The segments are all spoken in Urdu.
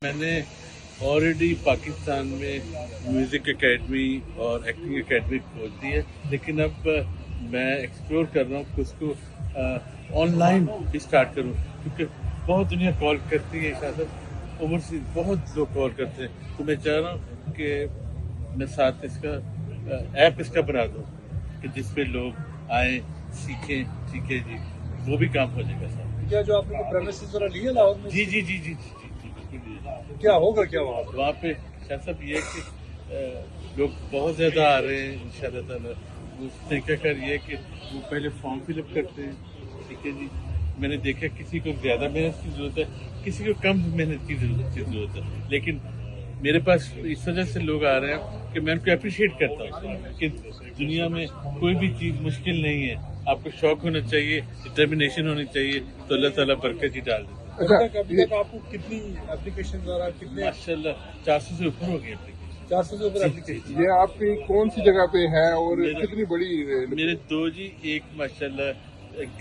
میں نے آلریڈی پاکستان میں میوزک اکیڈمی اور ایکٹنگ اکیڈمی کھول دی ہے، لیکن اب میں ایکسپلور کر رہا ہوں کہ اس کو آن لائن بھی اسٹارٹ کروں، کیونکہ بہت دنیا کال کرتی ہے، شاید عمر سے بہت لوگ کال کرتے ہیں، تو میں چاہ رہا ہوں کہ میں ساتھ اس کا ایپ اس کا بنا دوں کہ جس پہ لوگ آئیں سیکھیں، ٹھیک ہے جی، وہ بھی کام ہو جائے گا ساتھ۔ کیا جو آپ نے پریمیسز ذرا لیے لاہور میں؟ جی جی جی جی جی جی بالکل۔ کیا ہوگا کیا وہاں پہ شاید صاحب یہ ہے کہ لوگ بہت زیادہ آ رہے ہیں ان شاء اللہ تعالیٰ۔ اس نے کیا کر یہ ہے کہ وہ پہلے فارم فل اپ کرتے ہیں، ٹھیک ہے جی۔ میں نے دیکھا کسی کو زیادہ محنت کی ضرورت ہے، کسی کو کم محنت کی ضرورت ہے، لیکن میرے پاس اس وجہ سے لوگ آ رہے ہیں کہ میں ان کو اپریشیٹ کرتا ہوں کہ دنیا میں کوئی بھی چیز مشکل نہیں ہے، آپ کو شوق ہونا چاہیے، ڈٹرمنیشن ہونی چاہیے، تو اللہ تعالیٰ برکت ہی ڈال دیتا ہے۔ ابھی تک آپ کو کتنی اپلیکیشن اور کتنے؟ ماشاء اللہ 400 سے اوپر ہو گئی اپلیکیشن۔ 400 سے اوپر اپلیکیشن۔ یہ آپ کی کون سی جگہ پہ ہے اور کتنی بڑی؟ میرے دو جی، ایک ماشاء اللہ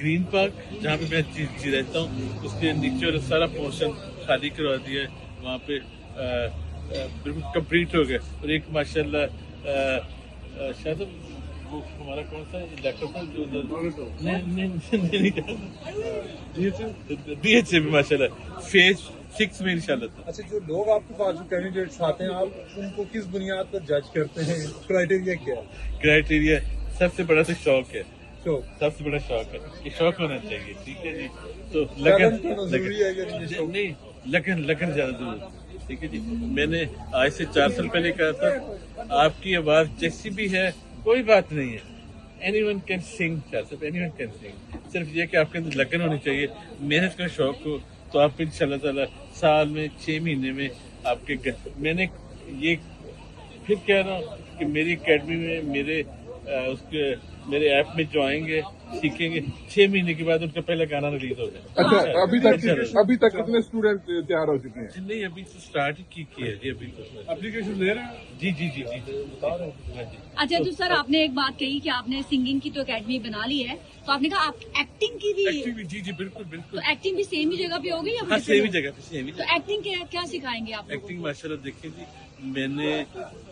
گرین پارک جہاں پہ میں جی رہتا ہوں، اس کے نیچے والا سارا پورشن خالی کروا دیا ہے، وہاں پہ بالکل کمپلیٹ ہو گیا، اور ایک ماشاء اللہ شاید وہ ہمارا کون سا علاقہ تھا جو بی ایچ سے بھی ماشاء اللہ فیز 6 میں انشاءاللہ تھا۔ اچھا، جو لوگ آپ کے پاس جو کینڈیڈیٹس آتے ہیں، آپ ان کو کس بنیاد پر جج کرتے ہیں؟ کرائیٹیریا کیا ہے؟ کرائیٹیریا سب سے بڑا تو شوق ہے، تو سب سے بڑا شوق ہے، یہ شوق ہونا چاہیے، ٹھیک ہے جی۔ تو ٹیلنٹ ہونا ضروری ہے یا نہیں؟ نہیں، لگن زیادہ ضروری ہے، ٹھیک ہے جی۔ میں نے آج سے 4 سال پہلے کہا تھا آپ کی آواز جیسی بھی ہے کوئی بات نہیں ہے، اینی ون کین سنگ، اینی ون کین سنگ، صرف یہ کہ آپ کے اندر لگن ہونی چاہیے، محنت کا شوق ہو، تو آپ ان شاء اللہ تعالیٰ سال میں 6 مہینے میں آپ کے میں نے یہ پھر کہہ رہا ہوں کہ میری اکیڈمی میں میرے ایپ میں جو آئیں گے سیکھیں گے، 6 مہینے کے بعد ان کا پہلا گانا ریلیز ہو جائے۔ اچھا، ابھی تک کتنے اسٹوڈنٹ تیار ہو چکے ہیں؟ نہیں، ابھی تو اسٹارٹ ہی کی ہے جی، ابھی تو اپلیکیشن لے رہے ہیں؟ جی جی جی جی جی۔ اچھا، تو سر آپ نے ایک بات کہی کہ آپ نے سنگنگ کی تو اکیڈمی بنا لی ہے، تو آپ نے کہا آپ ایکٹنگ کی بھی، جی جی بالکل بالکل۔ تو ایکٹنگ بھی سیم ہی جگہ پہ ہوگی یا ہاں، سیم ہی جگہ پہ، سیم ہی تو ایکٹنگ کیا سکھائیں گے آپ؟ ایکٹنگ ماشاء اللہ دیکھیں جی، میں نے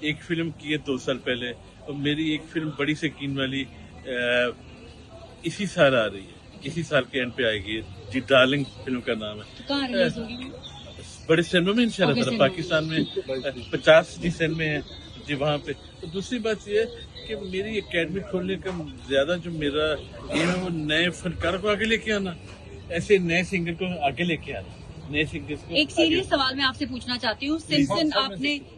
ایک فلم کی ہے 2 سال پہلے، اور میری ایک فلم بڑی سکین والی اسی سال آ رہی ہے، اسی سال کے اینڈ پہ آئے گی جی، ڈارلنگ فلم کا نام ہے، کہاں ریلیز ہوگی؟ بڑے سینما میں انشاءاللہ تعالیٰ، پاکستان میں 50 جی سینمے ہیں جی وہاں پہ۔ تو دوسری بات یہ ہے کہ میری اکیڈمی کھولنے کا زیادہ جو میرا یہ ہے وہ نئے فنکاروں کو آگے لے کے آنا، ایسے نئے سنگر کو آگے لے کے آنا، نئے سنگرز کو۔ ایک سیریس سوال میں آپ سے پوچھنا چاہتی ہوں،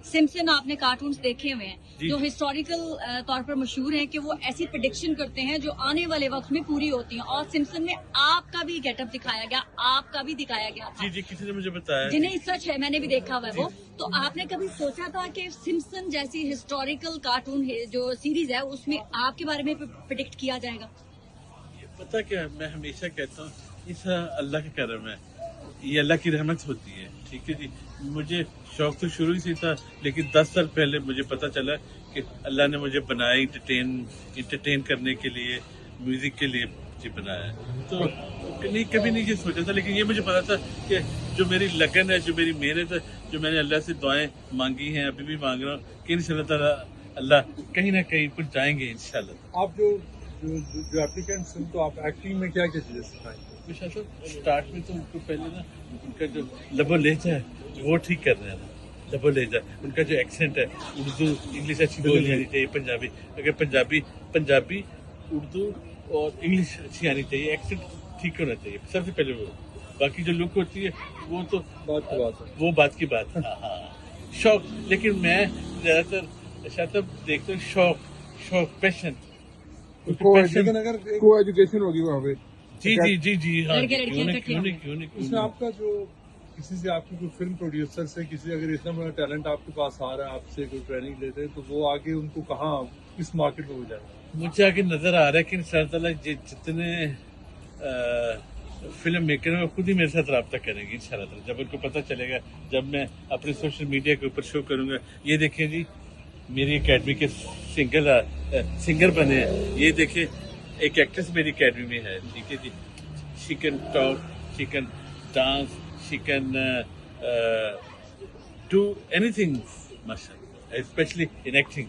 سمسن آپ نے کارٹونز دیکھے ہوئے ہیں جو ہسٹوریکل طور پر مشہور ہیں کہ وہ ایسی پریڈکشن کرتے ہیں جو آنے والے وقت میں پوری ہوتی ہیں، اور سمسن میں آپ کا بھی گیٹ اپ دکھایا گیا، آپ کا بھی دکھایا گیا تھا۔ جی جی، کسی نے مجھے بتایا جنہیں سچ ہے، میں نے بھی دیکھا ہوا ہے وہ۔ تو آپ نے کبھی سوچا تھا کہ سمسن جیسی ہسٹوریکل کارٹون جو سیریز ہے اس میں آپ کے بارے میں پریڈکٹ کیا جائے گا؟ پتہ کیا، میں ہمیشہ کہتا ہوں اس اللہ کا کرم ہے، یہ اللہ کی رحمت ہوتی ہے، ٹھیک ہے جی۔ مجھے شوق تو شروع ہی سے تھا، لیکن 10 سال پہلے مجھے پتا چلا کہ اللہ نے مجھے بنایا انٹرٹین کرنے کے لیے، میوزک کے لیے جی بنایا ہے۔ تو کبھی نہیں یہ سوچا تھا، لیکن یہ مجھے پتا تھا کہ جو میری لگن ہے، جو میری محنت ہے، جو میں نے اللہ سے دعائیں مانگی ہیں، ابھی بھی مانگ رہا ہوں کہ انشاءاللہ تعالیٰ اللہ کہیں نہ کہیں کچھ جائیں گے انشاءاللہ۔ آپ جو اپلیکینٹس ہیں، تو آپ ایکٹنگ میں کیا کیا چیزیں سکھائیں گے؟ اسٹارٹ میں تو ان کو پہلے نا ان کا جو لب و لہجہ ہے وہ ٹھیک کر رہے ہیں نا، لب و لہجہ، ان کا جو ایکسنٹ ہے، اردو انگلش اچھی بولنی آنی چاہیے، پنجابی، اگر پنجابی اردو اور انگلش اچھی آنی چاہیے، ایکسنٹ ٹھیک ہونا چاہیے سب سے پہلے وہ۔ باقی جو لک ہوتی ہے وہ تو بات کی بات ہے، ہاں شوق۔ لیکن میں زیادہ تر شاید دیکھتا ہوں شوق پیشن، لیکن اگر کو ایجوکیشن ہوگی وہاں پہ؟ جی جی جی جی، ہاں، لڑکے کیوں نہیں۔ اس میں آپ کا جو کسی سے، آپ کی کوئی فلم پروڈیوسر سے کسی، اگر اتنا بڑا ٹیلنٹ آپ کے پاس آ رہا ہے، آپ سے کوئی ٹریننگ لیتے ہیں، تو وہ آگے ان کو کہاں، کس مارکیٹ میں ہو جائے گا؟ مجھے آگے نظر آ رہا ہے کہ انشاءاللہ تعالیٰ جتنے فلم میکر ہیں وہ خود ہی میرے ساتھ رابطہ کریں گے انشاءاللہ تعالیٰ، جب ان کو پتہ چلے گا، جب میں اپنے سوشل میڈیا کے اوپر شو کروں گا، یہ دیکھیں جی میری اکیڈمی کے سنگر بنے ہیں، یہ دیکھیں ایک ایکٹریس میری اکیڈمی میں ہے، ٹھیک ہے جی، she can talk, she can dance, she can do anything, mashallah, especially in acting.